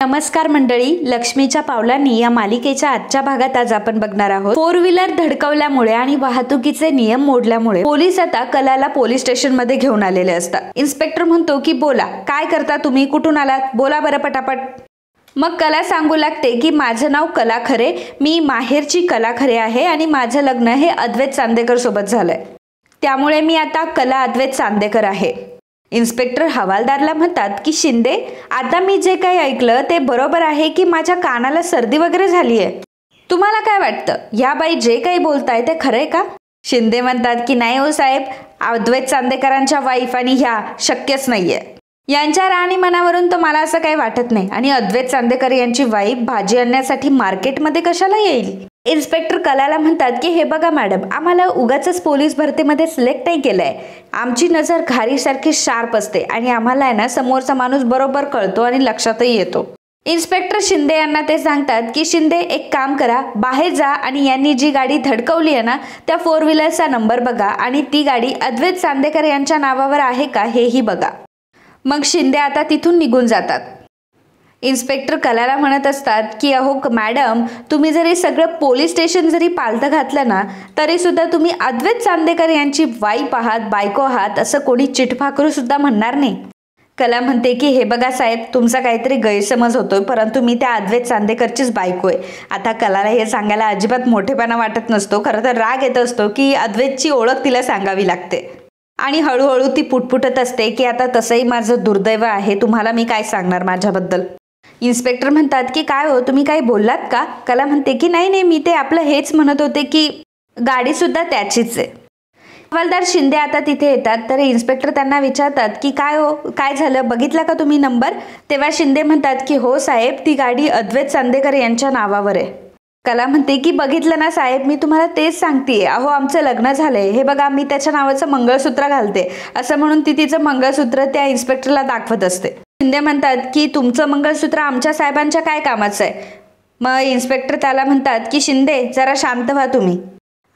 नमस्कार मंडळी, लक्ष्मीच्या पावलांनी या मालिकेच्या आजच्या भागात आज आपण बघणार आहोत। फोर व्हीलर धडकवल्यामुळे आणि वाहतुकीचे नियम मोडल्यामुळे पोलीस आता कलाला पोलीस स्टेशन मध्ये घेऊन आलेले असतात। इन्स्पेक्टर म्हणतो की बोला, काय करता तुम्ही, कुठून आलात, बोला बरं पटापट। मग कला सांगू लागते की माझं नाव कला खरे, मी माहेरची कला खरे आहे आणि माझं लग्न हे अद्वैत चांदेकर सोबत झालंय, त्यामुळे मी आता कला अद्वैत चांदेकर आहे। इन्स्पेक्टर हवालदारला म्हणतात की शिंदे, आता मी जे काही ऐकलं ते बरोबर आहे की माझ्या कानाला सर्दी वगैरे झाली आहे? तुम्हाला काय वाटतं, या बाई जे काही बोलताय ते खरंय का? शिंदे म्हणतात की नाही हो साहेब, अद्वैत चांदेकरांच्या वाईफ आणि ह्या शक्यच नाहीये, यांच्या राहणीमानावरून तर मला असं काही वाटत नाही, आणि अद्वैत चांदेकर यांची वाईफ भाजी आणण्यासाठी मार्केटमध्ये कशाला येईल? इन्स्पेक्टर कलाला म्हणतात की हे बघा मॅडम, आम्हाला उगाच पोलीस भरतीमध्ये सिलेक्ट नाही केलंय, आमची नजर घारीसारखी शार्प असते आणि आम्हाला आहे ना समोरचा माणूस बरोबर कळतो आणि लक्षातही येतो। इन्स्पेक्टर शिंदे यांना ते सांगतात की शिंदे एक काम करा, बाहेर जा आणि यांनी जी गाडी धडकवली आहे ना त्या फोर व्हीलरचा नंबर बघा आणि ती गाडी अद्वैत चांदेकर यांच्या नावावर आहे का हेही बघा। मग शिंदे आता तिथून निघून जातात। इन्स्पेक्टर कलाला म्हणत असतात की अहो मॅडम, तुम्ही जरी सगळं पोलीस स्टेशन जरी पालथं घातलं ना तरी सुद्धा तुम्ही अद्वैत चांदेकर यांची वाईफ आहात, बायको आहात, असं कोणी चिटफाकरू सुद्धा म्हणणार नाही। कला म्हणते की हे बघा साहेब, तुमचा काहीतरी गैरसमज होतोय, परंतु मी त्या अद्वैत चांदेकरचीच बायको आहे। आता कलाला हे सांगायला अजिबात मोठेपणा वाटत नसतो, खरं तर राग येत असतो की अद्वैतची ओळख तिला सांगावी लागते आणि हळूहळू ती पुटपुटत असते की आता तसंही माझं दुर्दैव आहे, तुम्हाला मी काय सांगणार माझ्याबद्दल। इन्स्पेक्टर म्हणतात की काय हो, तुम्ही काही बोललात का? कला म्हणते की नाही नाही, मी ते आपलं हेच म्हणत होते की गाडी सुद्धा त्याचीच आहे। हवालदार शिंदे आता तिथे येतात, तर इन्स्पेक्टर त्यांना विचारतात की काय हो, काय झालं, बघितला का तुम्ही नंबर? तेव्हा शिंदे म्हणतात की हो साहेब, ती गाडी अद्वैत चांदेकर यांच्या नावावर आहे। कला म्हणते की बघितलं ना साहेब, मी तुम्हाला तेच सांगतेय, अहो आमचं लग्न झालंय, हे बघा मी त्याच्या नावाचं मंगळसूत्र घालते, असं म्हणून ती तिचं मंगळसूत्र त्या इन्स्पेक्टरला दाखवत असते। शिंदे म्हणतात की तुमचं मंगळसूत्र आमच्या साहेबांच्या काय कामाचं आहे? मग इन्स्पेक्टर त्याला म्हणतात की शिंदे जरा शांत व्हा तुम्ही।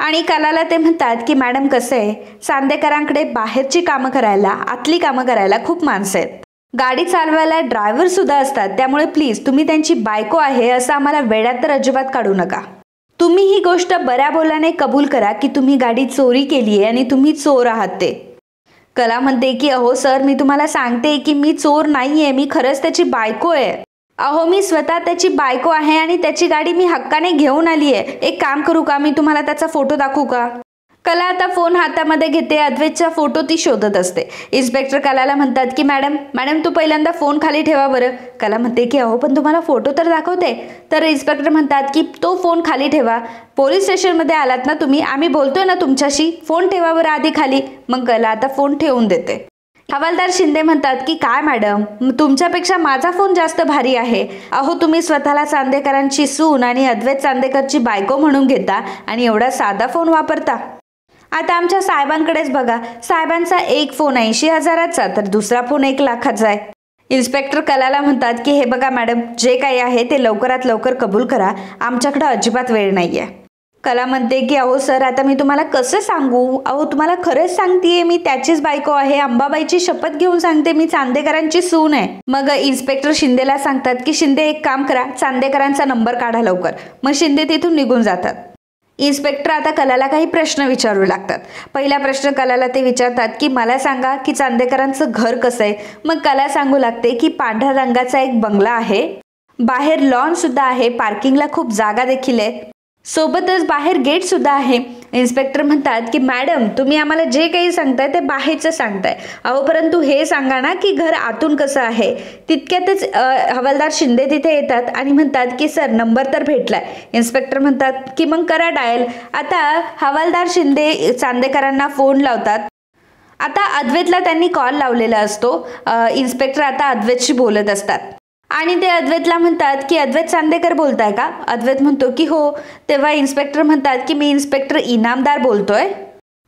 आणि कलाला ते म्हणतात की मॅडम कसं आहे, चांदेकरांकडे बाहेरची कामं करायला, आतली कामं करायला खूप माणसं आहेत, गाडी चालवायला ड्रायव्हर सुद्धा असतात, त्यामुळे प्लीज तुम्ही त्यांची बायको आहे असं आम्हाला वेड्यात तर अजिबात काढू नका। तुम्ही ही गोष्ट बऱ्या बोलाने कबूल करा की तुम्ही गाडी चोरी केली आहे आणि तुम्ही चोर आहात ते। कला म्हणते की अहो सर, मी तुम्हाला सांगते की मी चोर नाहीये, मी खरंच त्याची बायको आहे। अहो मी स्वतः त्याची बायको आहे आणि त्याची गाडी मी हक्काने घेऊन आली आहे। एक काम करू का, मी तुम्हाला त्याचा फोटो दाखवू का? कला आता फोन हातामध्ये घेते, अद्वैतचा फोटो ती शोधत असते। इन्स्पेक्टर कलाला म्हणतात की मॅडम तू पहिल्यांदा फोन खाली ठेवा बरं। कला म्हणते की अहो पण तुम्हाला फोटो तर दाखवते। तर इन्स्पेक्टर म्हणतात की तो फोन खाली ठेवा, पोलीस स्टेशनमध्ये आलात ना तुम्ही, आम्ही बोलतोय ना तुमच्याशी, फोन ठेवा बरं आधी खाली। मग कला आता फोन ठेवून देते। हवालदार शिंदे म्हणतात की काय मॅडम, तुमच्यापेक्षा माझा फोन जास्त भारी आहे, अहो तुम्ही स्वतःला चांदेकरांची सून आणि अद्वैत चांदेकरची बायको म्हणून घेता आणि एवढा साधा फोन वापरता। आता आमच्या साहेबांकडेच बघा, साहेबांचा एक फोन 80,000चा तर दुसरा फोन 1 लाखाचा आहे। इन्स्पेक्टर कलाला म्हणतात की हे बघा मॅडम, जे काही आहे ते लवकरात लवकर कबूल करा, आमच्याकडे अजिबात वेळ नाहीये। कला म्हणते की अहो सर, आता मी तुम्हाला कसं सांगू, अहो तुम्हाला खरंच सांगतेय, मी त्याचीच बायको आहे, अंबाबाईची शपथ घेऊन सांगते, मी चांदेकरांची सून आहे। मग इन्स्पेक्टर शिंदेला सांगतात की शिंदे एक काम करा, चांदेकरांचा नंबर काढा लवकर। मग शिंदे तिथून निघून जातात। इन्स्पेक्टर आता कलाला काही प्रश्न विचारू लागतात। पहिला प्रश्न कलाला ते विचारतात की मला सांगा की चांदेकरांचं घर कसं आहे? मग कला सांगू लागते की पांढऱ्या रंगाचा एक बंगला आहे, बाहेर लॉन सुद्धा आहे, पार्किंगला खूप जागा देखील आहे, सोबतच बाहेर गेट सुद्धा आहे। इन्स्पेक्टर म्हणतात की मॅडम तुम्ही आम्हाला जे काही सांगताय ते बाहेरचं सांगताय, अहो परंतु हे सांगा ना की घर आतून कसं आहे। तितक्यातच हवालदार शिंदे तिथे येतात आणि म्हणतात की सर नंबर तर भेटलाय। इन्स्पेक्टर म्हणतात की मग करा डायल। आता हवालदार शिंदे चांदेकरांना फोन लावतात। आता अद्वैतला त्यांनी कॉल लावलेला असतो। इन्स्पेक्टर आता अद्वैतशी बोलत असतात आणि ते अद्वैतला म्हणतात की अद्वैत चांदेकर बोलताय का? अद्वैत म्हणतो की हो। तेव्हा इन्स्पेक्टर म्हणतात की मी इन्स्पेक्टर इनामदार बोलतोय,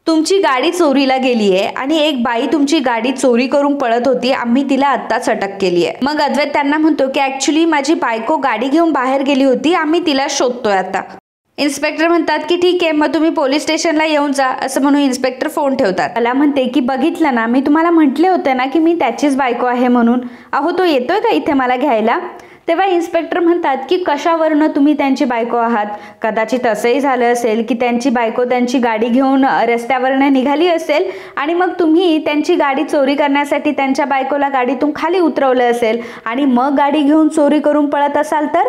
तुमची गाडी चोरीला गेली आहे आणि एक बाई तुमची गाडी चोरी करून पळत होती, आम्ही तिला आत्ताच अटक केली आहे। मग अद्वैत त्यांना म्हणतो की ऍक्च्युली माझी बायको गाडी घेऊन बाहेर गेली होती, आम्ही तिला शोधतोय आता। इन्स्पेक्टर म्हणतात की ठीक आहे, मग तुम्ही पोलीस स्टेशनला येऊन जा, असं म्हणून इन्स्पेक्टर फोन ठेवतात। कला म्हणते की बघितलं ना, मी तुम्हाला म्हटले होते ना की मी त्याचीच बायको आहे म्हणून, अहो तो येतोय का इथे मला घ्यायला? तेव्हा इन्स्पेक्टर म्हणतात की कशावरनं तुम्ही त्यांची बायको आहात. कदाचित असंही झालं असेल की त्यांची बायको त्यांची गाडी घेऊन रस्त्यावरनं निघाली असेल आणि मग तुम्ही त्यांची गाडी चोरी करण्यासाठी त्यांच्या बायकोला गाडीतून खाली उतरवलं असेल आणि मग गाडी घेऊन चोरी करून पळत असाल तर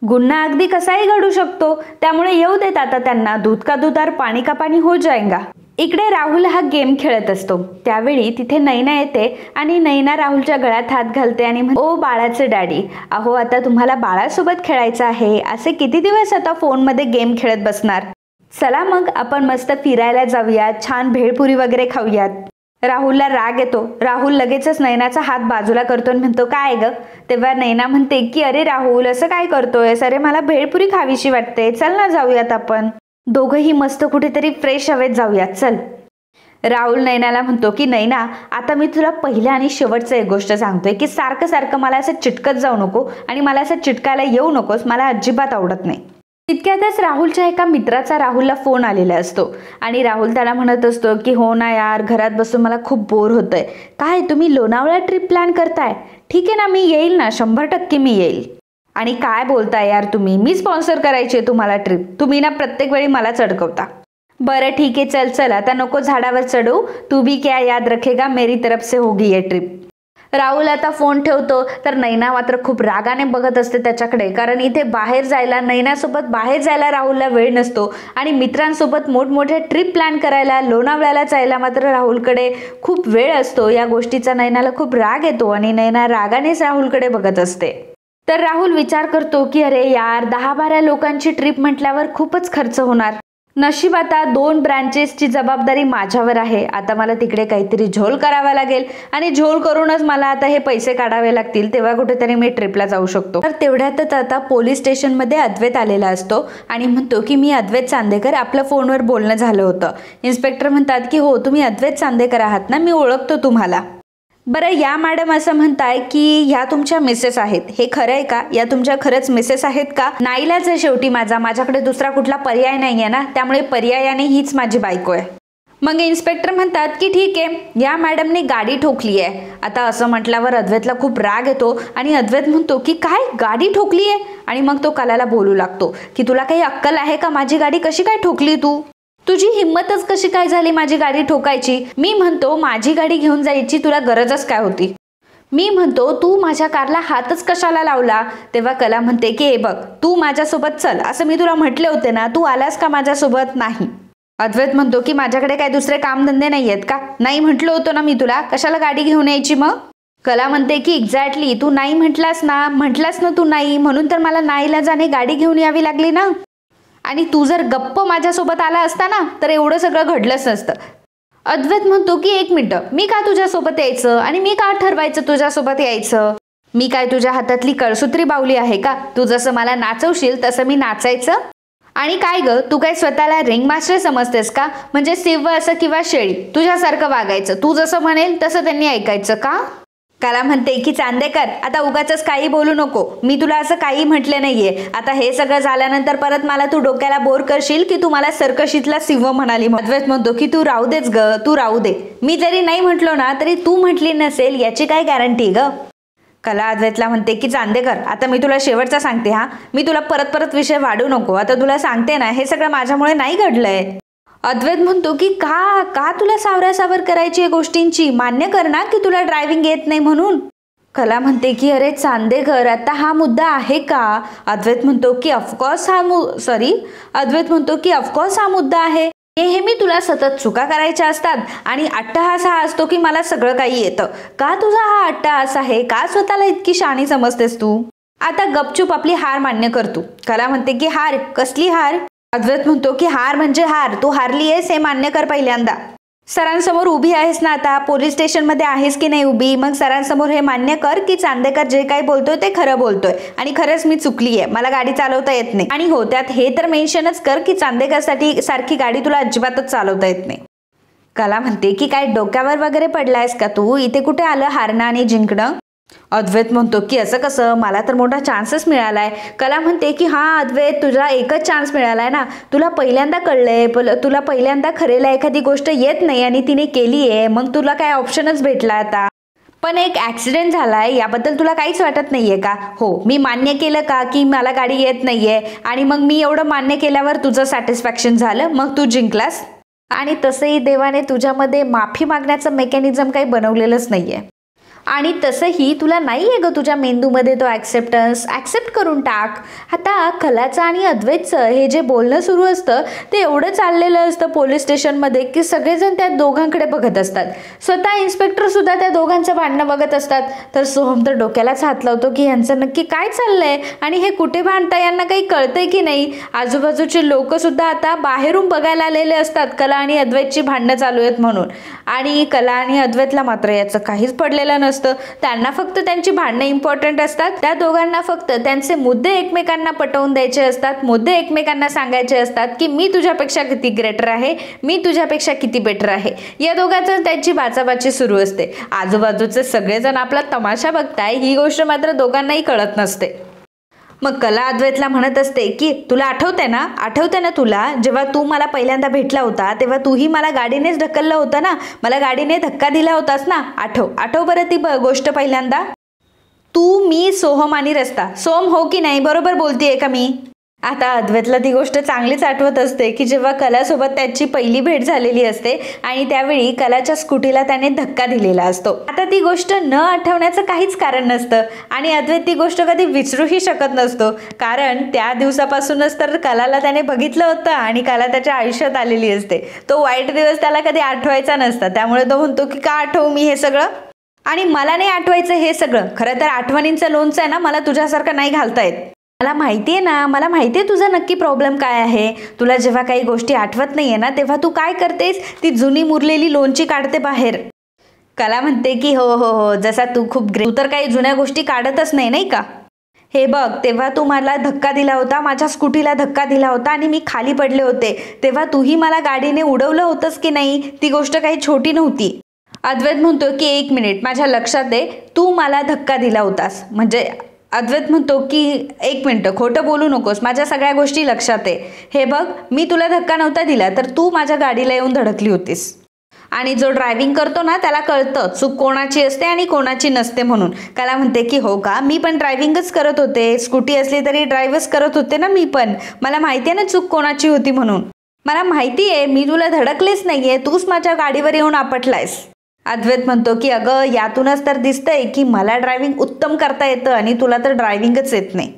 गुन्हा अगदी कसाही घडू शकतो. त्यामुळे येऊ देत आता त्यांना, दूध का दुधार पाणी का पाणी हो जाएगा. इकडे राहुल हा गेम खेळत असतो. त्यावेळी तिथे नैना येते आणि नैना राहुलच्या गळ्यात हात घालते आणि ओ बाळाचे डॅडी, अहो आता तुम्हाला बाळासोबत खेळायचं आहे, असे किती दिवस आता फोनमध्ये गेम खेळत बसणार. चला मग आपण मस्त फिरायला जाऊयात, छान भेळपुरी वगैरे खाऊयात. राहुलला राग येतो. राहुल लगेचच नैनाचा हात बाजूला करतो आणि म्हणतो काय ग. तेव्हा नैना म्हणते की अरे राहुल असं काय करतोय, अरे मला भेळपुरी खावीशी वाटते, चल ना जाऊयात आपण दोघंही मस्त कुठेतरी फ्रेश हवेत जाऊयात चल. राहुल नैनाला म्हणतो की नैना आता मी तुला पहिल्या आणि शेवटचं एक गोष्ट सांगतोय की सारखं सारखं मला असं चिटकत जाऊ नको आणि मला असं चिटकायला येऊ नकोस, मला अजिबात आवडत नाही. तितक्यातच राहुलच्या एका मित्राचा राहुलला फोन आलेला असतो आणि राहुल त्याला म्हणत असतो की हो ना यार, घरात बसून मला खूप बोर होतंय. काय तुम्ही लोणावळा ट्रिप प्लॅन करताय? ठीक आहे ना, मी येईल ना, 100% मी येईल. आणि काय बोलताय यार तुम्ही, मी स्पॉन्सर करायची आहे तुम्हाला ट्रिप, तुम्ही ना प्रत्येक वेळी मलाच अडकवता. बरं ठीक आहे चल चल, आता नको झाडावर चढू, तू भी क्या याद रखेगा, मेरी तरफ से होगी ये ट्रिप. राहुल आता फोन ठेवतो तर नैना मात्र खूप रागाने बघत असते त्याच्याकडे, कारण इथे बाहेर जायला, नैनासोबत बाहेर जायला राहुलला वेळ नसतो आणि मित्रांसोबत मोठमोठे ट्रिप प्लॅन करायला, लोणावळ्याला जायला मात्र राहुलकडे खूप वेळ असतो. या गोष्टीचा नैनाला खूप राग येतो आणि नैना रागानेच राहुलकडे बघत असते. तर राहुल विचार करतो की अरे यार, 10-12 लोकांची ट्रिप म्हटल्यावर खूपच खर्च होणार. नशीब आता 2 ब्रांचेसची जबाबदारी माझ्यावर आहे. आता मला तिकडे काहीतरी झोल करावा लागेल आणि झोल करूनच मला आता हे पैसे काढावे लागतील, तेव्हा कुठेतरी मी ट्रिपला जाऊ शकतो. तर तेवढ्यातच आता पोलीस स्टेशनमध्ये अद्वैत आलेला असतो आणि म्हणतो की मी अद्वैत चांदेकर, आपलं फोनवर बोलणं झालं होतं. इन्स्पेक्टर म्हणतात की हो तुम्ही अद्वैत चांदेकर आहात ना, मी ओळखतो तुम्हाला. बरं या मॅडम असं म्हणताय की ह्या तुमच्या मिसेस आहेत, हे खरं आहे का? या तुमच्या खरंच मिसेस आहेत का? नाईलाज आहे शेवटी माझ्याकडे दुसरा कुठला पर्याय नाही आहे ना, त्यामुळे पर्यायाने हीच माझी बायको आहे. मग इन्स्पेक्टर म्हणतात की ठीक आहे, या मॅडमने गाडी ठोकली आहे. आता असं म्हटल्यावर अद्वैतला खूप राग येतो आणि अद्वैत म्हणतो की काय गाडी ठोकली आहे, आणि मग तो कलाला बोलू लागतो की तुला काही अक्कल आहे का, माझी गाडी कशी काय ठोकली तू, तुझी हिम्मतच कशी काय झाली माझी गाडी ठोकायची. मी म्हणतो माझी गाडी घेऊन जायची तुला गरजच काय होती. मी म्हणतो तू माझ्या कारला हातच कशाला लावला. तेव्हा कला म्हणते की हे बघ, तू माझ्यासोबत चल, असं मी तुला म्हटले होते ना, तू आलास का माझ्यासोबत? नाही. अद्वैत म्हणतो की माझ्याकडे काय दुसरे कामधंदे नाही आहेत का? नाही म्हटलं होतं ना मी तुला, कशाला गाडी घेऊन यायची मग? कला म्हणते की एक्झॅक्टली, तू नाही म्हटलास ना तू नाही, म्हणून तर मला नाईलाजाने गाडी घेऊन यावी लागली ना. आणि तू जर गप्प माझ्यासोबत आला असता ना तर एवढं सगळं घडलंच नसतं. अद्वैत म्हणतो की एक मिनिट, मी का तुझ्यासोबत यायचं आणि मी का ठरवायचं तुझ्यासोबत यायचं? मी काय तुझ्या हातातली कळसूत्री बावली आहे का? तू जसं मला नाचवशील तसं मी नाचायचं? आणि काय ग, तू काय स्वतःला रिंग मास्टर समजतेस का? म्हणजे सिंह असं किंवा शेळी तुझ्यासारखं वागायचं, तू जसं म्हणेल तसं त्यांनी ऐकायचं का? कला म्हणते की चांदेकर आता उगाचच काही बोलू नको, मी तुला असं काही म्हटलं नाहीये. आता हे सगळं झाल्यानंतर परत मला तू डोक्याला बोर करशील की तू मला सर्कशीतला सिंह म्हणाली. अद्वैत म्हणतो की तू राहू देच ग, तू राहू दे, मी जरी नाही म्हटलो ना तरी तू म्हटली नसेल याची काय गॅरंटी ग. कला अद्वैतला म्हणते की चांदेकर आता मी तुला शेवटचा सांगते हा, मी तुला परत विषय वाढू नको. आता तुला सांगते ना, हे सगळं माझ्यामुळे नाही घडलंय. अद्वैत म्हणतो की का तुला सावरासावर करायची आहे गोष्टींची, मान्य कर ना की तुला ड्रायव्हिंग येत नाही म्हणून. कला म्हणते की अरे चांदेकर आता हा मुद्दा आहे का? अद्वैत म्हणतो की ऑफकोर्स हा मुद्दा आहे. हे मी तुला सतत चुका करायच्या असतात आणि अट्टहास हा असतो की मला सगळं काही येतं. का तुझा हा अट्टहास आहे? का स्वतःला इतकी शहाणी समजतेस तू? आता गपचूप आपली हार मान्य कर तू. कला म्हणते की हार? कसली हार? अद्वैत म्हणतो की हार म्हणजे हार, तू हारली आहेस हे मान्य कर पहिल्यांदा. सरांसमोर उभी आहेस ना, आता पोलीस स्टेशनमध्ये आहेस की नाही उभी, मग सरांसमोर हे मान्य कर की चांदेकर जे काही बोलतोय ते खरं बोलतोय आणि खरंच मी चुकली आहे, मला गाडी चालवता येत नाही. आणि हो, त्यात हे तर मेन्शनच कर की चांदेकर सारखी गाडी तुला अजिबातच चालवता येत नाही. कला म्हणते की काय डोक्यावर वगैरे पडलायस का तू? इथे कुठे आलं हारणं आणि जिंकणं? अद्वैत म्हणतो की असं कसं, मला तर मोठा चान्सच मिळालाय. कला म्हणते की हा अद्वैत, तुझा एकच चान्स मिळालाय ना, तुला पहिल्यांदा कळलंय, तुला पहिल्यांदा खरेला एखादी गोष्ट येत नाही आणि तिने केली आहे, मग तुला काय ऑप्शनच भेटला आता. पण एक ॲक्सिडेंट झालाय याबद्दल तुला काहीच वाटत नाहीये का? हो, मी मान्य केलं का की मला गाडी येत नाहीये, आणि मग मी एवढं मान्य केल्यावर तुझं सॅटिस्फॅक्शन झालं, मग तू जिंकलास. आणि तसंही देवाने तुझ्यामध्ये माफी मागण्याचं मेकॅनिझम काही बनवलेलंच नाहीये. आणि तसंही तुला नाही आहे ग तुझ्या मेंदूमध्ये तो ॲक्सेप्ट करून टाक. आता कलाचं आणि अद्वैतचं हे जे बोलणं सुरू असतं ते एवढं चाललेलं असतं पोलीस स्टेशनमध्ये की सगळेजण त्या दोघांकडे बघत असतात. स्वतः इन्स्पेक्टरसुद्धा त्या दोघांचं भांडणं बघत असतात. तर सोहम तर डोक्यालाच हात लावतो की यांचं नक्की काय चाललंय आणि हे कुठे भांडता, यांना काही कळतंय की नाही. आजूबाजूचे लोकसुद्धा आता बाहेरून बघायला आलेले असतात कला आणि अद्वैतची भांडणं चालू आहेत म्हणून. आणि कला आणि अद्वैतला मात्र याचं काहीच पडलेलं नसतं. त्यांना फक्त त्यांची भांडणं इम्पॉर्टंट असतात. त्या दोघांना फक्त त्यांचे मुद्दे एकमेकांना पटवून द्यायचे असतात, मुद्दे एकमेकांना सांगायचे असतात की मी तुझ्यापेक्षा किती ग्रेटर आहे, मी तुझ्यापेक्षा किती बेटर आहे. या दोघांचं त्यांची बाचाबाची सुरू असते. आजूबाजूचे सगळेजण आपला तमाशा बघताय ही गोष्ट मात्र दोघांनाही कळत नसते. मग कला अद्वैतला म्हणत असते की तुला आठवते ना तुला जेव्हा तू मला पहिल्यांदा भेटला होता तेव्हा तूही मला गाडीनेच ढकललं होतं ना, मला गाडीने धक्का दिला होतास ना. आठव बरं ती गोष्ट पहिल्यांदा. तू, मी, सोहम आणि रस्ता. सोहम हो की नाही, बरोबर बोलतीये का मी? आता अद्वैतला ती गोष्ट चांगलीच आठवत असते की जेव्हा कलासोबत त्याची पहिली भेट झालेली असते आणि त्यावेळी कलाच्या स्कूटीला त्याने धक्का दिलेला असतो. आता ती गोष्ट न आठवण्याचं काहीच कारण नसतं आणि अद्वैत ती गोष्ट कधी विसरूही शकत नसतो, कारण त्या दिवसापासूनच तर कलाला त्याने बघितलं होतं आणि कला त्याच्या आयुष्यात आलेली असते. तो वाईट दिवस त्याला कधी आठवायचा नसता, त्यामुळे तो म्हणतो की का आठवू मी हे सगळं, आणि मला नाही आठवायचं हे सगळं. खरं तर आठवणींचं लोणचं आहे ना, मला तुझ्यासारखं नाही घालता येत. मला माहितीये ना, मला माहितीये तुझा नक्की प्रॉब्लेम काय आहे. तुला जेव्हा काही गोष्टी आठवत नाहीये ना तेव्हा तू काय करतेस, ती जुनी मुरलेली लोणची काढते बाहेर. कला म्हणते की हो, जसा तू खूप तू तर काही जुन्या गोष्टी काढतच नाही का. हे बघ, तेव्हा तू मला धक्का दिला होता, माझ्या स्कूटीला धक्का दिला होता आणि मी खाली पडले होते, तेव्हा तूही मला गाडीने उडवलं होतंस की नाही. ती गोष्ट काही छोटी नव्हती. अद्वैत म्हणतो की 1 मिनिट, माझ्या लक्षात आहे तू मला धक्का दिला होतास. म्हणजे अद्वैत म्हणतो की 1 मिनिट, खोटं बोलू नकोस, माझ्या सगळ्या गोष्टी लक्षात आहे. हे बघ, मी तुला धक्का नव्हता दिला, तर तू माझ्या गाडीला येऊन धडकली होतीस. आणि जो ड्रायव्हिंग करतो ना त्याला कळतं चूक कोणाची असते आणि कोणाची नसते म्हणून. कला म्हणते की हो का, मी पण ड्रायव्हिंगच करत होते, स्कूटी असली तरी ड्राईव्हच करत होते ना मी पण. मला माहिती आहे ना चूक कोणाची होती म्हणून. मला माहिती आहे मी तुला धडकलेच नाहीये, तूच माझ्या गाडीवर येऊन आपटलायस. अद्वैत म्हणतो की अगं, यातूनच तर दिसतंय की मला ड्रायव्हिंग उत्तम करता येतं आणि तुला तर ड्रायव्हिंगच येत नाही.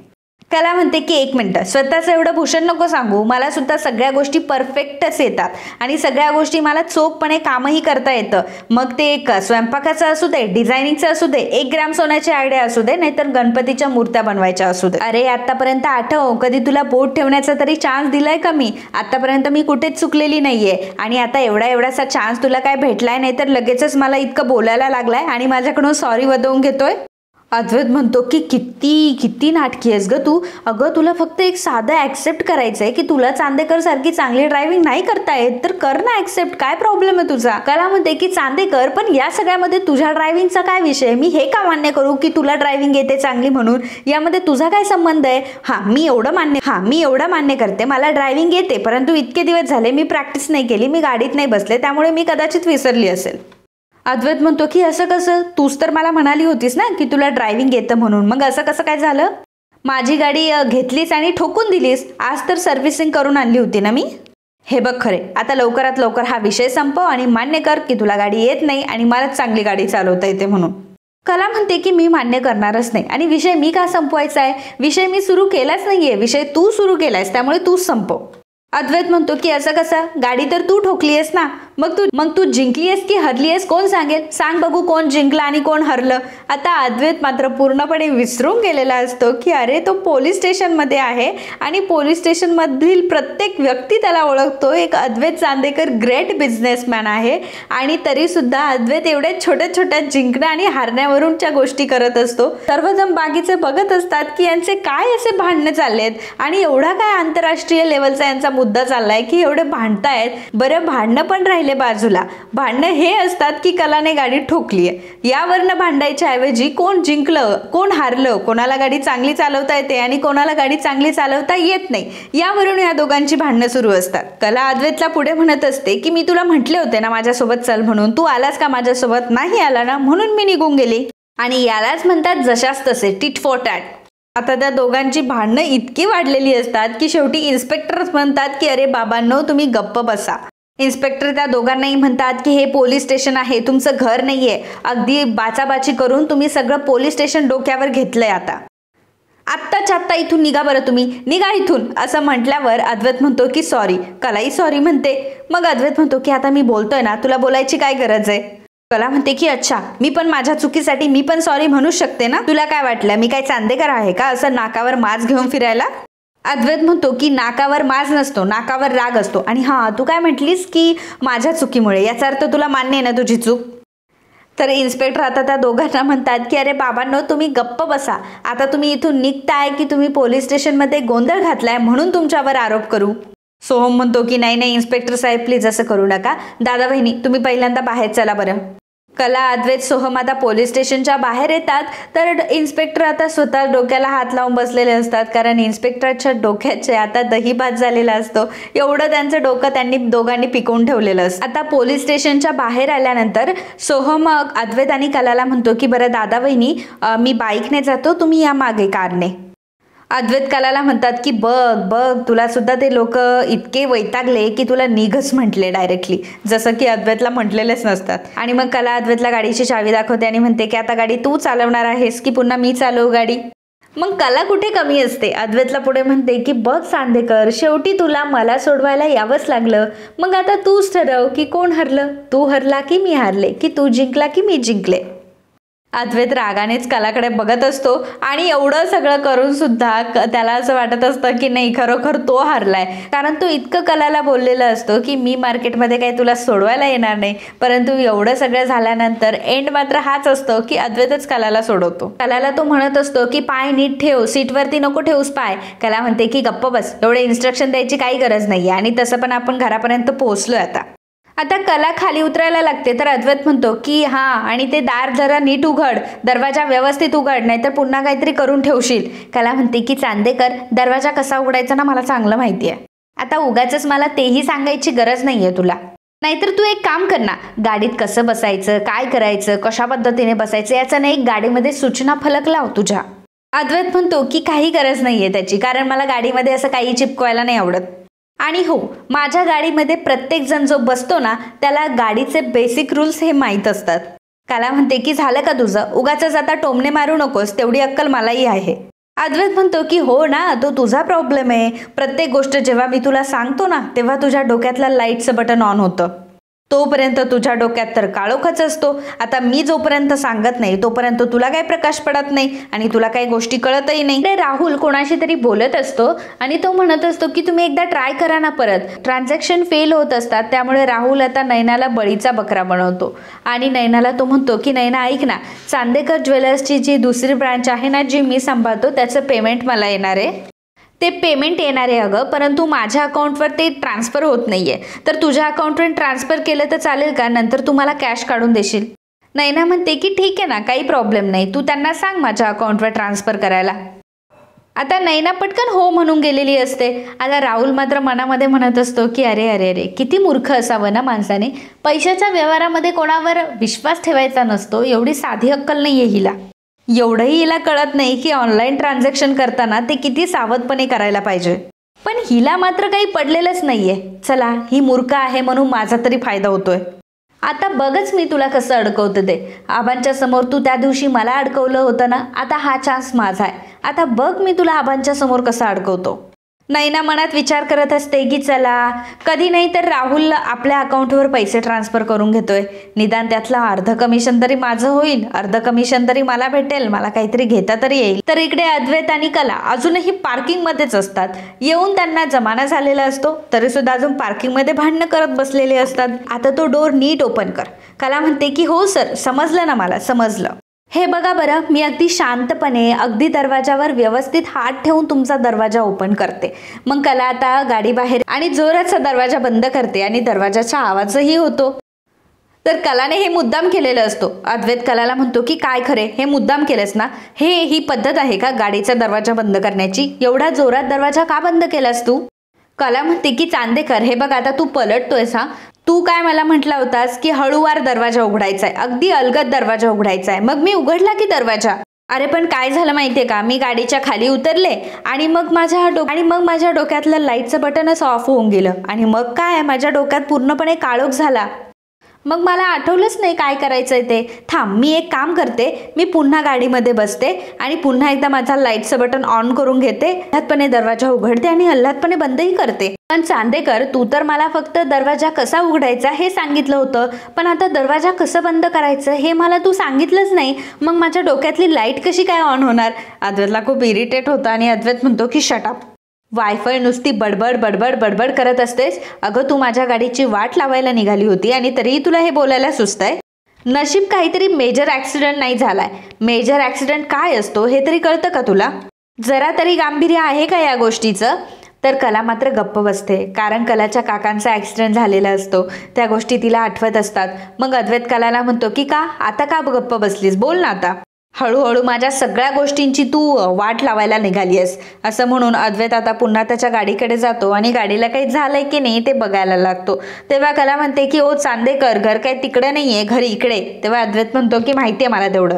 कला म्हणते की 1 मिनिट, स्वतःचं एवढं भूषण नको सांगू, मला सुद्धा सगळ्या गोष्टी परफेक्टच येतात आणि सगळ्या गोष्टी मला चोखपणे कामही करता येतं. मग ते एक स्वयंपाकाचं असू दे, डिझायनिंगचं असू दे, 1 ग्रॅम सोन्याची आयडिया असू दे, नाहीतर गणपतीच्या मूर्त्या बनवायच्या असू दे. अरे आतापर्यंत आठव, कधी तुला बोट ठेवण्याचा तरी चान्स दिलाय का मी? आतापर्यंत मी कुठेच चुकलेली नाहीये आणि आता एवढासा चान्स तुला काय भेटलाय नाही तर लगेचच मला इतकं बोलायला लागलाय आणि माझ्याकडून सॉरी वदवून घेतोय. अद्वैत म्हणतो की किती नाटकी आहेस ग तू. अगं, तुला फक्त एक साधं ॲक्सेप्ट करायचं आहे की तुला चांदेकर सारखी चांगली ड्रायव्हिंग नाही करता येत, तर कर ना ॲक्सेप्ट, काय प्रॉब्लेम आहे तुझा. कला म्हणते की चांदेकर, पण या सगळ्यामध्ये तुझ्या ड्रायव्हिंगचा काय विषय. मी हे का मान्य करू की तुला ड्रायव्हिंग येते चांगली म्हणून, यामध्ये तुझा काय संबंध आहे. मी एवढं मान्य करते, मला ड्रायव्हिंग येते, परंतु इतके दिवस झाले मी प्रॅक्टिस नाही केली, मी गाडीत नाही बसले, त्यामुळे मी कदाचित विसरली असेल. अद्वैत म्हणतो की असं कसं, तूच तर मला म्हणाली होतीस ना की तुला ड्रायव्हिंग येतं म्हणून, मग असं कसं काय झालं. माझी गाडी घेतलीस आणि ठोकून दिलीस, आज तर सर्व्हिसिंग करून आणली होती ना मी. हे बघ खरे, आता लवकरात लवकर हा विषय संपव आणि मान्य कर की तुला गाडी येत नाही आणि मलाच चांगली गाडी चालवता येते म्हणून. कला म्हणते की मी मान्य करणारच नाही, आणि विषय मी का संपवायचा आहे, विषय मी सुरू केलाच नाहीये, विषय तू सुरू केलायस, त्यामुळे तूच संपव. अद्वैत म्हणतो की असं कसं, गाडी तर तू ठोकलीयस ना, मग तू जिंकलीयस की हरलीयस, कोण सांगेल, सांग बघू कोण जिंकलं आणि कोण हरलं. आता अद्वैत मात्र पूर्णपणे विसरून गेलेला असतो की अरे तो पोलीस स्टेशनमध्ये आहे आणि पोलीस स्टेशनमधील प्रत्येक व्यक्ती त्याला ओळखतो. एक अद्वैत चांदेकर ग्रेट बिझनेसमॅन आहे आणि तरीसुद्धा अद्वैत एवढ्या छोट्या जिंकणं आणि हारण्यावरूनच्या गोष्टी करत असतो. सर्वजण बाकीचे बघत असतात की यांचे काय असे भांडणं चाललेत आणि एवढा काय आंतरराष्ट्रीय लेवलचा यांचा मुद्दा मुद्दा चाललाय की एवढे भांडतायत. बरं, भांडणं पण राहिले बाजूला. भांडणं हे असतात की कलाने गाडी ठोकलीये, यावरनं भांडायच्या ऐवजी कोण जिंकलं कोण हारलं, कोणाला गाडी चांगली चालवता येते आणि कोणाला गाडी चांगली चालवता येत नाही, यावरून या दोघांची भांडणं सुरू असतात. कला अद्वैतला पुढे म्हणत असते की मी तुला म्हटले होते ना माझ्यासोबत चल म्हणून, तू आलास का माझ्यासोबत? नाही आला ना, म्हणून मी निघून गेली. आणि यालाच म्हणतात जशास तसे, टिट फॉर टॅट. आता त्या दोघांची भांडणं इतकी वाढलेली असतात की शेवटी इन्स्पेक्टरच म्हणतात की अरे बाबांनो तुम्ही गप्प बसा. इन्स्पेक्टर त्या दोघांनाही म्हणतात की हे पोलीस स्टेशन आहे, तुमचं घर नाहीये. अगदी बाचाबाची करून तुम्ही सगळं पोलीस स्टेशन डोक्यावर घेतलंय. आत्ताच्या आत्ता इथून निघा बरं, तुम्ही निघा इथून, असं म्हटल्यावर अद्वैत म्हणतो की सॉरी. कलाही सॉरी म्हणते. मग अद्वैत म्हणतो की आता मी बोलतोय ना, तुला बोलायची काय गरज आहे? कला म्हणते की अच्छा, मी पण माझ्या चुकीसाठी मी पण सॉरी म्हणू शकते ना, तुला काय वाटलं मी काय चांदेकर आहे का असं नाकावर माज घेऊन फिरायला? अद्वैत म्हणतो की नाकावर माज नसतो, नाकावर राग असतो. आणि हां, तू काय म्हटलीस की माझ्या चुकीमुळे, याचा अर्थ तुला मान्य आहे ना तुझी चूक? तर इन्स्पेक्टर आता त्या दोघांना म्हणतात की अरे बाबांनो तुम्ही गप्प बसा. आता तुम्ही इथून निघताय की तुम्ही पोलीस स्टेशनमध्ये गोंधळ घातलाय म्हणून तुमच्यावर आरोप करू? सोहम म्हणतो की नाही नाही इन्स्पेक्टर साहेब प्लीज असं करू नका. दादा बहिणी तुम्ही पहिल्यांदा बाहेर चला बरं. कला अद्वैत सोहम आता पोलीस स्टेशनच्या बाहेर येतात. तर इन्स्पेक्टर आता स्वतः डोक्याला हात लावून बसलेले असतात, कारण इन्स्पेक्टरच्या डोक्याचे आता दहीभात झालेला असतो, एवढं त्यांचं डोकं त्यांनी दोघांनी पिकवून ठेवलेलं असतं. आता पोलीस स्टेशनच्या बाहेर आल्यानंतर सोहम अद्वैत आणि कलाला म्हणतो की बरं दादा बहिणी मी बाईकने जातो, तुम्ही या मागे कारने. अद्वैत कलाला म्हणतात की बघ बघ तुला सुद्धा ते लोक इतके वैतागले की तुला निघच म्हटले डायरेक्टली, जसं की अद्वैतला म्हटलेलेच नसतात. आणि मग कला अद्वैतला गाडीची चावी दाखवते आणि म्हणते की आता गाडी तू चालवणार आहेस की पुन्हा मी चालवू गाडी? मग कला कुठे कमी असते, अद्वैतला पुढे म्हणते की बघ चांदेकर, शेवटी तुला मला सोडवायला यावंच लागलं. मग आता तूच ठरव की कोण हरलं, तू हरला की मी हारले, की तू जिंकला की मी जिंकले. अद्वैत रागानेच कलाकडे बघत असतो आणि एवढं सगळं करून सुद्धा त्याला असं वाटत असतं की नाही खरोखर तो हारलाय, कारण तो इतकं कलाला बोललेला असतो की मी मार्केटमध्ये काही तुला सोडवायला येणार नाही. परंतु एवढं सगळं झाल्यानंतर एंड मात्र हाच असतो की अद्वैतच कलाला सोडवतो. कलाला तो म्हणत असतो की पाय नीट ठेव, सीटवरती नको ठेवूस पाय. कला म्हणते की गप्प बस, एवढे इन्स्ट्रक्शन द्यायची काही गरज नाहीये आणि तसं पण आपण घरापर्यंत पोहोचलोय. आता कला खाली उतरायला लागते तर अद्वैत म्हणतो की हां आणि ते दार जरा नीट उघड, दरवाजा व्यवस्थित उघड, नाहीतर पुन्हा काहीतरी करून ठेवशील. कला म्हणते की चांदेकर दरवाजा कसा उघडायचा ना मला चांगलं माहिती आहे, आता उगाचच मला तेही सांगायची गरज नाहीये तुला. नाहीतर तू एक काम कर ना, गाडीत कसं बसायचं, काय करायचं, कशा पद्धतीने बसायचं याचा ना एक गाडीमध्ये सूचना फलक लाव तुझ्या. अद्वैत म्हणतो की काही गरज नाहीये त्याची, कारण मला गाडीमध्ये असं काही चिपकवायला नाही आवडत. आणि हो, माझ्या गाडीमध्ये प्रत्येक जण जो बसतो ना त्याला गाडीचे बेसिक रूल्स हे माहीत असतात. कला म्हणते की झालं का तुझं, उगाचच आता टोमणे मारू नकोस, तेवढी अक्कल मलाही आहे. अद्वैत म्हणतो की हो ना, तो तुझा प्रॉब्लेम आहे. प्रत्येक गोष्ट जेव्हा मी तुला सांगतो ना तेव्हा तुझ्या डोक्यातलं लाईटचं बटन ऑन होतं, तोपर्यंत तुझ्या डोक्यात तर काळोखच असतो. आता मी जोपर्यंत सांगत नाही तोपर्यंत तुला काही प्रकाश पडत नाही आणि तुला काही गोष्टी कळतही नाही. राहुल कोणाशी तरी बोलत असतो आणि तो म्हणत असतो की तुम्ही एकदा ट्राय करा ना परत. ट्रान्झॅक्शन फेल होत असतात, त्यामुळे राहुल आता नैनाला बळीचा बकरा बनवतो आणि नैनाला तो म्हणतो की नैना ऐक ना, चांदेकर ज्वेलर्सची जी दुसरी ब्रांच आहे ना जी मी सांभाळतो त्याचं पेमेंट मला येणार आहे. ते पेमेंट येणार आहे अगं, परंतु माझ्या अकाउंटवर ते ट्रान्सफर होत नाहीये, तर तुझ्या अकाउंटवर ट्रान्सफर केलं तर चालेल का, नंतर तू मला कॅश काढून देशील? नैना म्हणते की ठीक आहे ना, काही प्रॉब्लेम नाही, तू त्यांना सांग माझ्या अकाउंटवर ट्रान्सफर करायला. आता नैना पटकन हो म्हणून गेलेली असते. आता राहुल मात्र मनामध्ये म्हणत असतो की अरे अरे अरे किती मूर्ख असावं ना माणसाने, पैशाच्या व्यवहारामध्ये कोणावर विश्वास ठेवायचा नसतो, एवढी साधी अक्कल नाहीये हिला. एवढंही हिला कळत नाही की ऑनलाईन ट्रान्झॅक्शन करताना ते किती सावधपणे करायला पाहिजे. पण हिला मात्र काही पडलेलंच नाहीये. चला, ही मूर्ख आहे म्हणून माझा तरी फायदा होतोय. आता बघच मी तुला कसं अडकवतं ते. आबांच्या समोर तू त्या दिवशी मला अडकवलं होतं ना, आता हा चान्स माझा आहे. आता बघ मी तुला आबांच्या समोर कसं अडकवतो. नैना मनात विचार करत असते की चला, कधी नाही तर राहुल आपल्या अकाउंटवर पैसे ट्रान्सफर करून घेतोय, निदान त्यातलं अर्ध कमिशन तरी माझं होईल, अर्ध कमिशन तरी मला भेटेल, मला काहीतरी घेता तरी येईल. तर इकडे अद्वैत आणि कला अजूनही पार्किंग मध्येच असतात. येऊन त्यांना जमाना झालेला असतो तरी सुद्धा अजून पार्किंग मध्ये भांडणं करत बसलेले असतात. आता तो डोर नीट ओपन कर. कला म्हणते की हो सर, समजलं ना मला, समजलं. हे बघा बरं, मी अगदी शांतपणे अगदी दरवाजावर व्यवस्थित हात ठेवून तुमचा दरवाजा ओपन करते. मग कला आता गाडी बाहेर आणि जोराचा दरवाजा बंद करते आणि दरवाजाचा आवाजही होतो. तर कलाने हे मुद्दाम केलेलं असतो. अद्वैत कलाला म्हणतो की काय खरे, हे मुद्दाम केलंस ना? ही पद्धत आहे का गाडीचा दरवाजा बंद करण्याची? एवढा जोरात दरवाजा का बंद केलास तू? कला म्हणते की चांदेकर, हे बघ आता तू पलटतोयस हा. तू काय मला म्हटला होतास की हळूवार दरवाजा उघडायचा आहे, अगदी अलगद दरवाजा उघडायचा आहे. मग मी उघडला की दरवाजा. अरे पण काय झालं माहितीये का, मी गाडीच्या खाली उतरले आणि मग माझ्या डोक्यातलं लाईटचं बटनच ऑफ होऊन गेलं आणि मग काय, माझ्या डोक्यात पूर्णपणे काळोख झाला. मग मला आठवलंच नाही काय करायचंय ते. थांब, मी एक काम करते, मी पुन्हा गाडीमध्ये बसते आणि पुन्हा एकदा माझा लाईटचं बटन ऑन करून घेते, हल्लादपणे दरवाजा उघडते आणि हल्लादपणे बंदही करते. पण चांदेकर, तू तर मला फक्त दरवाजा कसा उघडायचा हे सांगितलं होतं, पण आता दरवाजा कसं बंद करायचं हे मला तू सांगितलंच नाही. मग माझ्या डोक्यातली लाईट कशी काय ऑन होणार? अद्वैतला खूप इरिटेट होतं आणि अद्वैत म्हणतो की शट अप. वायफाय नुसती बडबड बडबड बडबड करत असतेस. अगं, तू माझ्या गाडीची वाट लावायला निघाली होती आणि तरीही तुला हे बोलायला सुचतंय. नशीब काहीतरी मेजर ॲक्सिडेंट नाही झालाय. मेजर ॲक्सिडेंट काय असतो हे तरी कळतं का तुला? जरा तरी गांभीर्य आहे का या गोष्टीचं? तर कला मात्र गप्प बसते, कारण कलाच्या काकांचा ॲक्सिडेंट झालेला असतो. त्या गोष्टी तिला आठवत असतात. मग अद्वैत कलाला म्हणतो की का आता का गप्प बसलीस, बोल ना आता. हळूहळू माझ्या सगळ्या गोष्टींची तू वाट लावायला निघाली आहेस, असं म्हणून अद्वैत आता पुन्हा त्याच्या गाडीकडे जातो आणि गाडीला काही झालंय की नाही ते बघायला लागतो. तेव्हा कला म्हणते की ओ चांदेकर, घर काही तिकडे नाहीये, घर इकडे. तेव्हा अद्वैत म्हणतो की माहितीये मला तेवढं.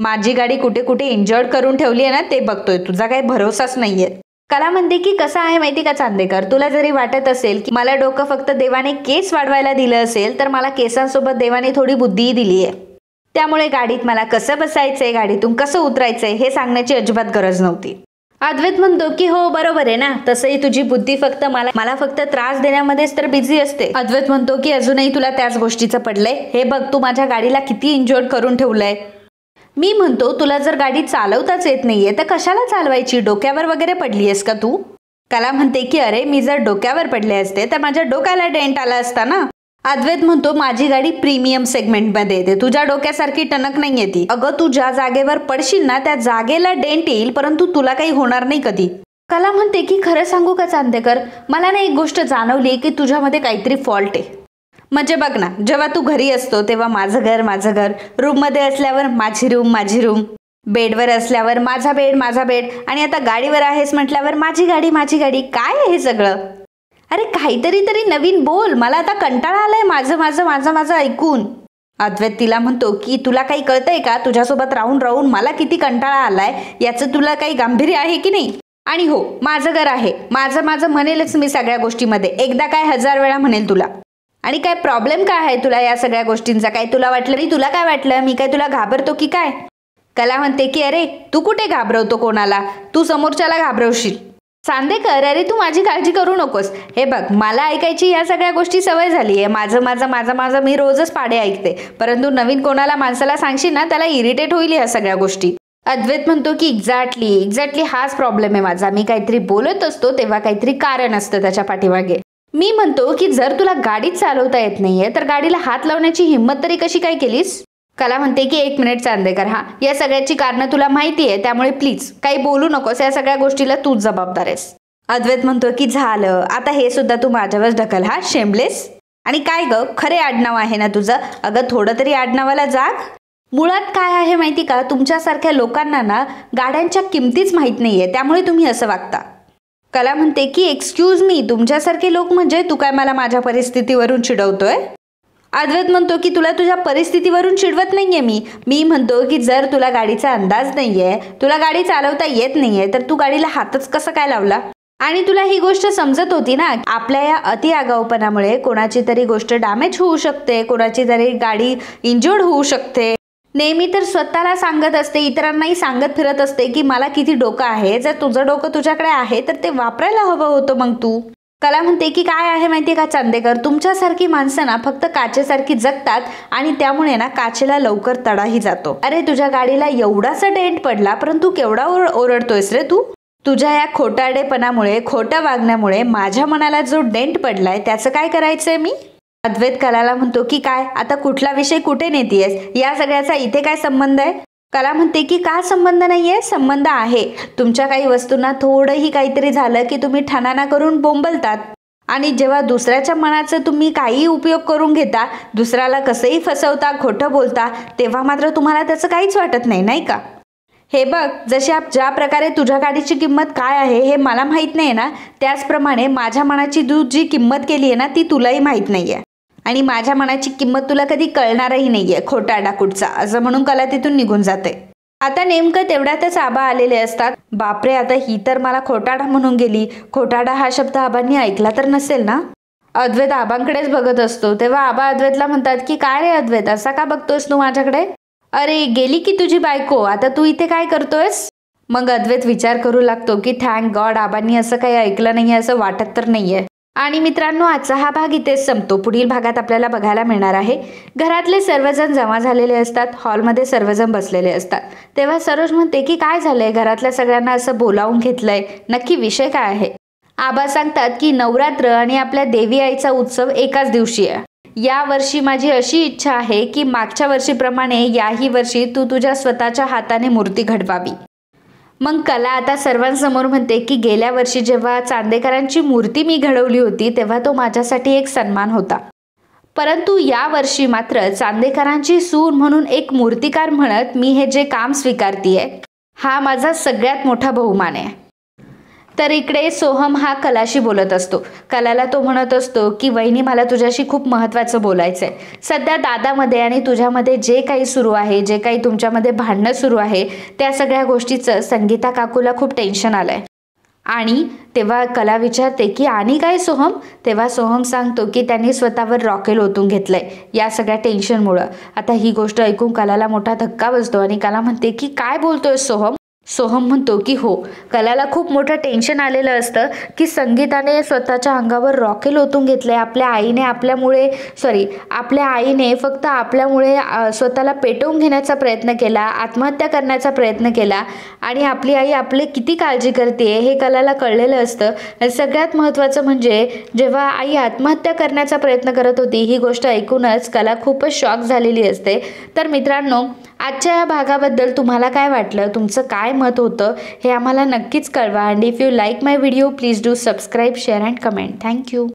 माझी गाडी कुठे कुठे इंजर्ड करून ठेवली आहे ना ते बघतोय, तुझा काही भरोसाच नाहीये. कला म्हणते की कसं आहे माहिती का चांदेकर, तुला जरी वाटत असेल की मला डोकं फक्त देवाने केस वाढवायला दिलं असेल, तर मला केसांसोबत देवाने थोडी बुद्धीही दिली आहे. त्यामुळे गाडीत मला कसं बसायचंय, गाडीतून कसं उतरायचंय हे सांगण्याची अजिबात गरज नव्हती. अद्वैत म्हणतो की हो बरोबर आहे ना, तसंही तुझी बुद्धी फक्त मला फक्त त्रास देण्यामध्येच तर बिझी असते. अद्वैत म्हणतो की अजूनही तुला त्याच गोष्टीचं पडलंय. हे बघ, तू माझ्या गाडीला किती इंजर्ड करून ठेवलंय. मी म्हणतो तुला जर गाडी चालवताच येत नाहीये तर कशाला चालवायची, डोक्यावर वगैरे पडली आहेस का तू? कला म्हणते की अरे, मी जर डोक्यावर पडले असते तर माझ्या डोक्याला डेंट आला असता ना. अद्वैत म्हणतो माझी गाडी प्रीमियम सेगमेंटमध्ये येते, तुझ्या डोक्यासारखी टणक नाहीये ती. अगं, तू ज्या जागेवर पडशील ना त्या जागेला डेंट येईल, परंतु तुला काही होणार नाही कधी. कला म्हणते की खरं सांगू का चांदेकर, मला ना एक गोष्ट जाणवली की तुझ्यामध्ये काहीतरी फॉल्ट आहे. म्हणजे बघ ना, जेव्हा तू घरी असतो तेव्हा माझं घर, रूममध्ये असल्यावर माझी रूम, बेडवर असल्यावर माझा बेड आणि आता गाडीवर आहेस म्हटल्यावर माझी गाडी. काय आहे हे सगळं? अरे काहीतरी तरी नवीन बोल, मला आता कंटाळा आलाय माझं ऐकून. अद्वैत तिला म्हणतो की तुला काही कळतंय का, तुझ्यासोबत राहून मला किती कंटाळा आलाय, याचं तुला काही गांभीर्य आहे की नाही? आणि हो, माझं घर आहे, माझं म्हणेलच मी सगळ्या गोष्टीमध्ये, एकदा काय 1000 वेळा म्हणेल तुला. आणि काय प्रॉब्लेम काय आहे तुला या सगळ्या गोष्टींचा? काय तुला वाटलं नाही? तुला काय वाटलं मी काय तुला घाबरतो की काय? कला म्हणते की अरे, तू कुठे घाबरवतो कोणाला, तू समोरच्याला घाबरवशील. चांदेकर, अरे तू माझी काळजी करू नकोस. हे बघ, मला ऐकायची या सगळ्या गोष्टी सवय झाली आहे. माझं मी रोजच पाडे ऐकते, परंतु नवीन कोणाला माणसाला सांगशील ना त्याला इरिटेट होईल या सगळ्या गोष्टी. अद्वैत म्हणतो की एक्झॅक्टली हाच प्रॉब्लेम आहे माझा. मी काहीतरी बोलत असतो तेव्हा काहीतरी कारण असतं त्याच्या पाठीमागे. मी म्हणतो की जर तुला गाडीच चालवता येत नाहीये तर गाडीला हात लावण्याची हिंमत तरी कशी काय केलीस? कला म्हणते की 1 मिनिट चांदेकर, या सगळ्याची कारणं तुला माहिती आहे, त्यामुळे प्लीज काही बोलू नकोस, या सगळ्या गोष्टीला तूच जबाबदार आहेस. अद्वैत म्हणतो की झालं आता हे सुद्धा तू माझ्यावर ढकल, शेमलेस. आणि काय ग, खरे आडनाव आहे ना तुझं? अगं थोडं तरी आडनावाला जाग. मुळात काय आहे माहिती का, तुमच्यासारख्या लोकांना ना गाड्यांच्या किमतीच माहीत नाहीये, त्यामुळे तुम्ही असं वागता. कला म्हणते की एक्सक्यूज मी, तुमच्यासारखे लोक म्हणजे तू काय मला माझ्या परिस्थितीवरून चिडवतोय? अद्वैत म्हणतो की तुला तुझ्या परिस्थितीवरून चिडवत नाहीये मी म्हणतो की जर तुला गाडीचा अंदाज नाहीये, तुला गाडी चालवता येत नाहीये, तर तू गाडीला हातच कसं काय लावला? आणि तुला ही गोष्ट समजत होती ना, आपल्या या अति आगाऊपणामुळे कोणाची तरी गोष्ट डॅमेज होऊ शकते, कोणाची तरी गाडी इंजर्ड होऊ शकते. नेहमी तर स्वतःला सांगत असते, इतरांनाही सांगत फिरत असते की मला किती डोकं आहे. जर तुझं डोकं तुझ्याकडे आहे तर ते वापरायला हवं होतं मग तू. कला म्हणते की काय आहे माहितीये का चांदेकर, तुमच्यासारखी माणसं ना फक्त काचेसारखी जगतात आणि त्यामुळे ना काचेला लवकर तडाही जातो. अरे तुझ्या गाडीला एवढासा डेंट पडला, परंतु केवढा ओरडतोयस रे तू. तुझ्या या खोटारडेपणामुळे, खोटं वागण्यामुळे माझ्या मनाला जो डेंट पडलाय त्याचं काय करायचंय मी? अद्वैत कलाला म्हणतो की काय आता कुठला विषय कुठे नेतीयस, या सगळ्याचा इथे काय संबंध आहे? कला म्हणते की का संबंध नाहीये, संबंध आहे. तुमच्या काही वस्तूंना थोडंही काहीतरी झालं की तुम्ही ठाणाना करून बोंबलतात आणि जेव्हा दुसऱ्याच्या मनाचा तुम्ही काही उपयोग करून घेता, दुसऱ्याला कसंही फसवता, खोटं बोलता, तेव्हा मात्र तुम्हाला त्याचं काहीच वाटत नाही, नाही का? हे बघ, ज्या प्रकारे तुझ्या गाडीची किंमत काय आहे हे मला माहीत नाही ना, त्याचप्रमाणे माझ्या मनाची तू जी किंमत केली आहे ना ती तुलाही माहीत नाहीये आणि माझ्या मनाची किंमत तुला कधी कळणारही नाहीये, खोटा डाकुटचा, असं म्हणून कला तिथून निघून जाते. आता नेमकं तेवढ्यातच आबा आलेले असतात. बापरे, आता ही तर मला खोटाडा म्हणून गेली. खोटाडा हा शब्द आबांनी ऐकला तर नसेल ना? अद्वैत आबांकडेच बघत असतो. तेव्हा आबा अद्वैतला म्हणतात की काय रे अद्वैत, असा का बघतोयस तू माझ्याकडे? अरे गेली की तुझी बायको, आता तू इथे काय करतोयस? मग अद्वैत विचार करू लागतो की थँक गॉड आबांनी असं काही ऐकलं नाहीये, असं वाटत तर नाहीये. आणि मित्रांनो, आजचा हा भाग इथेच संपतो. पुढील भागात आपल्याला बघायला मिळणार आहे घरातले सर्वजण जमा झालेले असतात, हॉलमध्ये सर्वजण बसलेले असतात. तेव्हा सरोज म्हणते की काय झालंय, घरातल्या सगळ्यांना असं बोलावून घेतलंय, नक्की विषय काय आहे? आबा सांगतात की नवरात्र आणि आपल्या देवी आईचा उत्सव एकाच दिवशी आहे. या वर्षी माझी अशी इच्छा आहे की मागच्या वर्षीप्रमाणे याही वर्षी तू तुझ्या स्वतःच्या हाताने मूर्ती घडवावी. मग कला आता सर्वांसमोर म्हणते की गेल्या वर्षी जेव्हा चांदेकरांची मूर्ती मी घडवली होती तेव्हा तो माझ्यासाठी एक सन्मान होता, परंतु या वर्षी मात्र चांदेकरांची सून म्हणून एक मूर्तिकार म्हणत मी हे जे काम स्वीकारतीये हा माझा सगळ्यात मोठा बहुमान आहे. तर इकडे सोहम हा कलाशी बोलत असतो. कलाला तो म्हणत असतो की वहिनी, मला तुझ्याशी खूप महत्त्वाचं बोलायचं आहे. सध्या दादामध्ये आणि तुझ्यामध्ये जे काही सुरू आहे, जे काही तुमच्यामध्ये भांडणं सुरू आहे, त्या सगळ्या गोष्टीचं संगीता काकूला खूप टेन्शन आलंय. आणि तेव्हा कला विचारते की आणि काय सोहम? तेव्हा सोहम सांगतो की त्यांनी स्वतःवर रॉकेल ओतून घेतलंय या सगळ्या टेन्शनमुळं. आता ही गोष्ट ऐकून कलाला मोठा धक्का बसतो आणि कला म्हणते की काय बोलतोय सोहम? सोहम म्हणतो की हो, कलाला खूप मोठं टेन्शन आलेलं असतं की संगीताने स्वतःच्या अंगावर रॉकेल ओतून घेतलंय. आपल्या आईने फक्त आपल्यामुळे स्वतःला पेटवून घेण्याचा प्रयत्न केला, आत्महत्या करण्याचा प्रयत्न केला आणि आपली आई आपली किती काळजी करते हे कलाला कळलेलं असतं. सगळ्यात महत्त्वाचं म्हणजे जेव्हा आई आत्महत्या करण्याचा प्रयत्न करत होती ही गोष्ट ऐकूनच कला खूपच शॉक झालेली असते. तर मित्रांनो, आजच्या या भागाबद्दल तुम्हाला काय वाटलं, तुमचं काय मत होतं हे आम्हाला नक्कीच कळवा. And if you like my video please do subscribe, share and comment. Thank you.